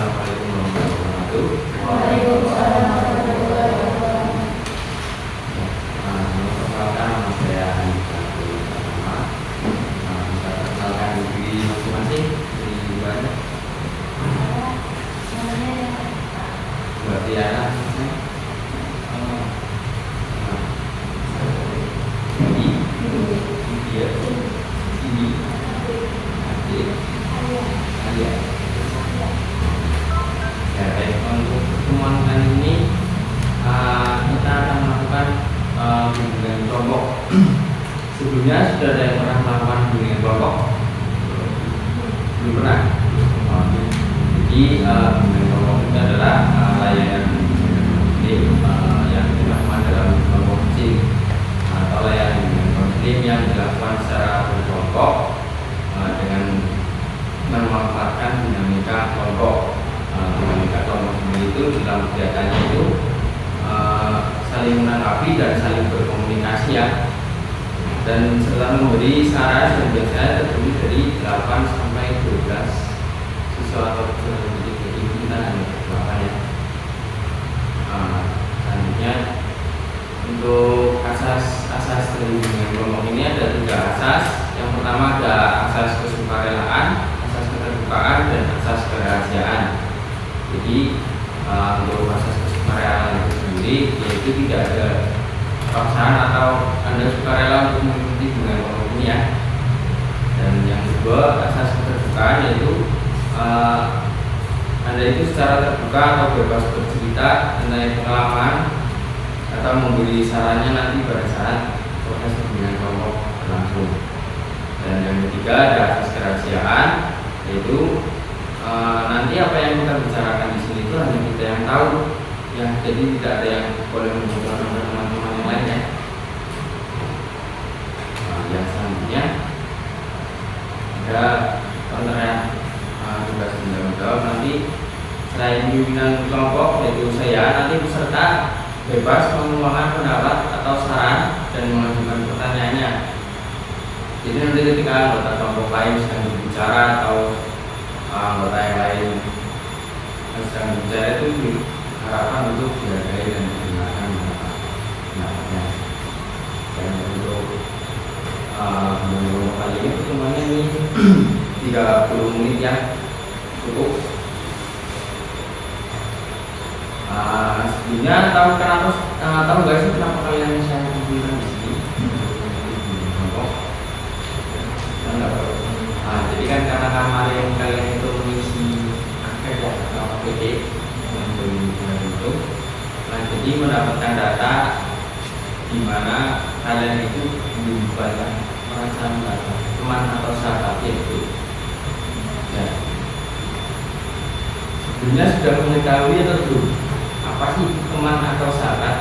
Assalamualaikum warahmatullahi wabarakatuh. Waalaikumsalam warahmatullahi wabarakatuh. Perkenalkan, nama saya Andika Pratama. Bisa perkenalkan diri masing-masing dari luarnya. Mbak Tiana. Ya, baik. Untuk pertemuan kali ini kita akan melakukan bimbingan kelompok. Sebelumnya sudah ada yang pernah melakukan bimbingan kelompok? Belum pernah. Jadi bimbingan kelompok itu adalah layanan yang dilakukan dalam kelompok kecil atau layanan bimbingan konseling yang dilakukan secara berkelompok dengan memanfaatkan dinamika kelompok. Dinamika kelompok itu dalam kegiatannya itu saling menanggapi dan saling berkomunikasi ya. Dan setelah memberi saran yang biasanya terdiri dari 8 sampai 12 siswa atau peserta didik, jadi kita hanya berdua ya. Selanjutnya untuk asas dari bimbingan kelompok ini ada 3 asas. Yang pertama ada asas kesukarelaan, asas keterbukaan, dan asas kerahasiaan. Jadi untuk asas kesukarelaan itu sendiri yaitu tidak ada paksaan atau Anda sukarela untuk mengikuti bimbingan kelompok ini ya. Dan yang kedua asas keterbukaan yaitu Anda itu secara terbuka atau bebas bercerita tentang pengalaman atau memberi sarannya nanti pada saat proses bimbingan kelompok berlangsung. Dan yang ketiga ada asas kerahasiaan yaitu nanti apa yang kita bicarakan di sini itu hanya kita yang tahu ya, jadi tidak ada yang boleh membocorkan kepada teman-teman yang lainnya. Yang selanjutnya ada konten tugas menjawab nanti selain bimbingan kelompok yaitu saya, nanti peserta bebas mengeluarkan pendapat atau saran dan mengajukan pertanyaannya. Jadi nanti ketika anggota kelompok lain sedang berbicara atau anggota yang lain yang sedang berbicara itu diharapkan untuk dihargai dan didengarkan pendapatnya. Dan untuk kelompok kali ini pertemuannya ini 30 menit ya, cukup. Sebelumnya tahu nggak sih kenapa kalian saya kumpulkan di sini? Jadi kan karena kemarin kalian itu mengisi angket ya atau APD yang berhubungan itu, nah jadi mendapatkan data di mana kalian itu belum banyak merasa mendapat teman atau sahabat itu. Ya. Sebelumnya sudah mengetahui atau belum apa sih teman atau sahabat?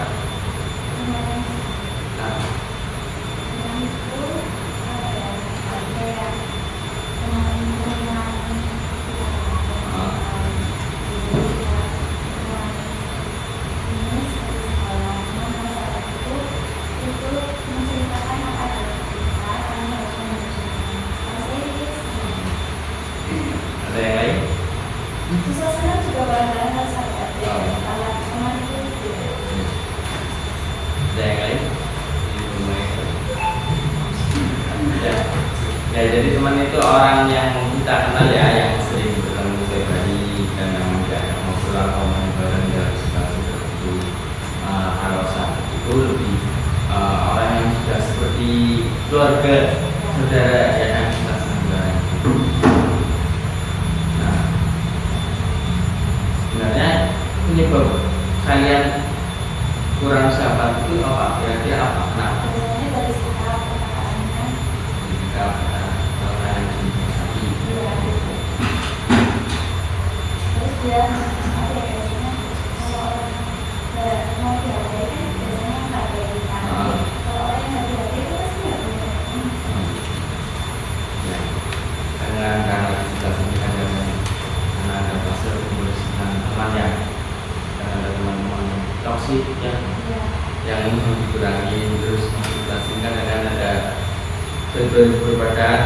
Ya, jadi teman itu orang yang kita kenal ya, yang sering bertemu setiap hari dan yang tidak mau pulang ngomong bareng dalam situasi tertentu. Kalau saat itu lebih orang yang sudah seperti keluarga, saudara ya kan, kita saudara. Nah, sebenarnya penyebab kalian kurang sahabat itu apa? Kira-kira apa? Kenapa? Karena kita sebutkan karena ada fase pembersihan teman ya, karena ada teman-teman yang toksik ya, yang dikurangi terus dikonsultasikan akan ada berbadan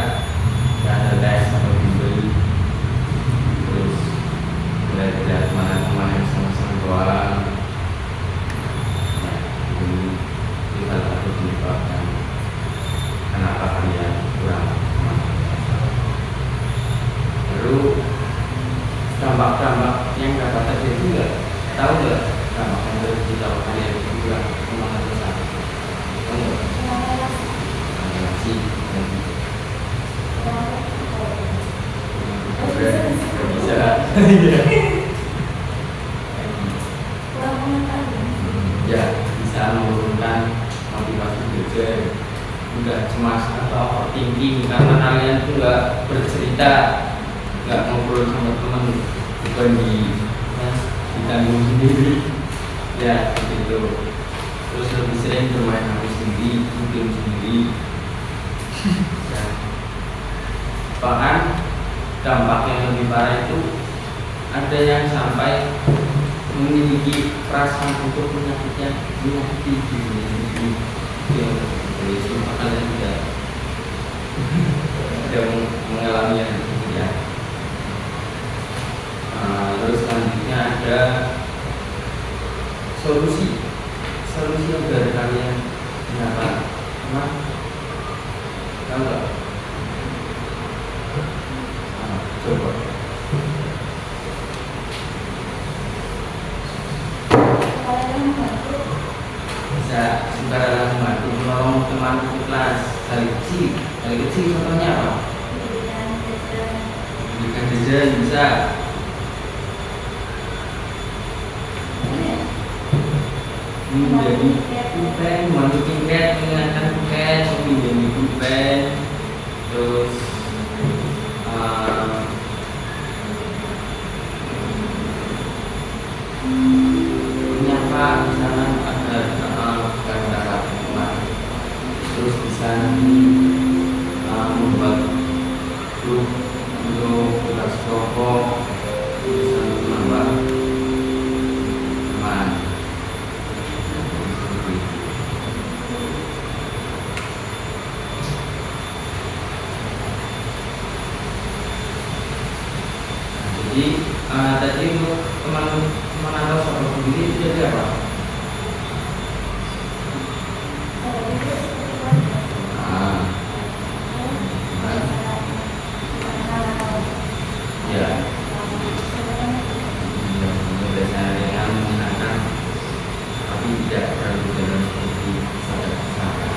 dan ada tes atau bimbel terus mulai Lalu dampak-dampak yang dapat terjadi nggak? Tahu nggak dampak yang terjadi kalau kalian juga kemana besar? Tahu nggak? Relasi dan bisa. Ya, bisa menurunkan motivasi belajar, nggak cemas atau overthinking karena kalian tuh nggak bercerita, nggak ngobrol sama teman, bukan ditanggung sendiri, ya gitu. Terus lebih sering bermain HP sendiri, game sendiri. Ya. Bahkan dampak yang lebih parah itu ada yang sampai memiliki perasaan untuk menyakiti dirinya sendiri. Jadi semua kalian tidak mengalami yang itu ya. Terus selanjutnya ada solusi yang dari kalian kenapa? Tahu nggak? Coba. Bisa sukarela membantu menolong teman di kelas dari kecil contohnya apa? Berikan jajan bisa. Menjadi pulpen, membantu tiket, mengingatkan tiket, menjadi pulpen, terus menyapa di sana ada kata-kata terus bisa membuat grup untuk tugas kelompok, bisa menambah teman. Jadi tadi untuk teman atau sahabat sendiri itu jadi apa? Ya, biasanya dengan menggunakan tapi tidak terlalu dalam seperti sahabat.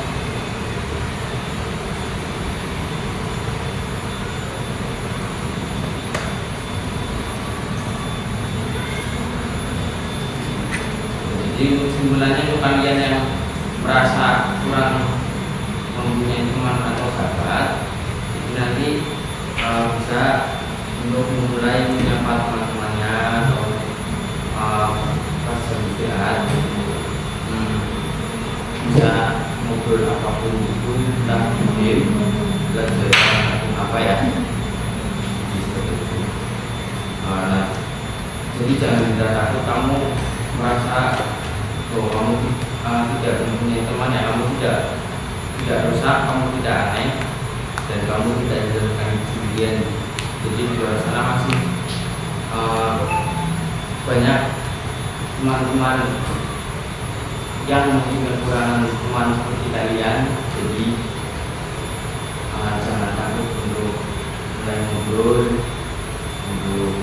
Jadi untuk kesimpulannya untuk kalian yang merasa kurang mempunyai teman atau sahabat itu nanti bisa untuk memulai menyapa teman-temannya atau pas istirahat bisa ngobrol apapun itu entah game belajar apa ya seperti itu. Jadi jangan takut kamu merasa bahwa kamu tidak mempunyai teman, ya kamu tidak rusak, kamu tidak aneh, dan kamu tidak dijadikan sendirian. Jadi di luar sana masih banyak teman-teman yang mungkin kekurangan teman seperti kalian. Jadi jangan takut untuk mulai ngobrol, untuk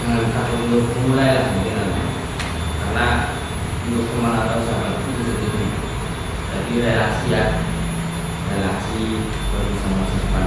jangan takut untuk memulai lah mungkin, karena untuk teman atau sahabat itu bisa jadi relasi ya, relasi bersama masa depan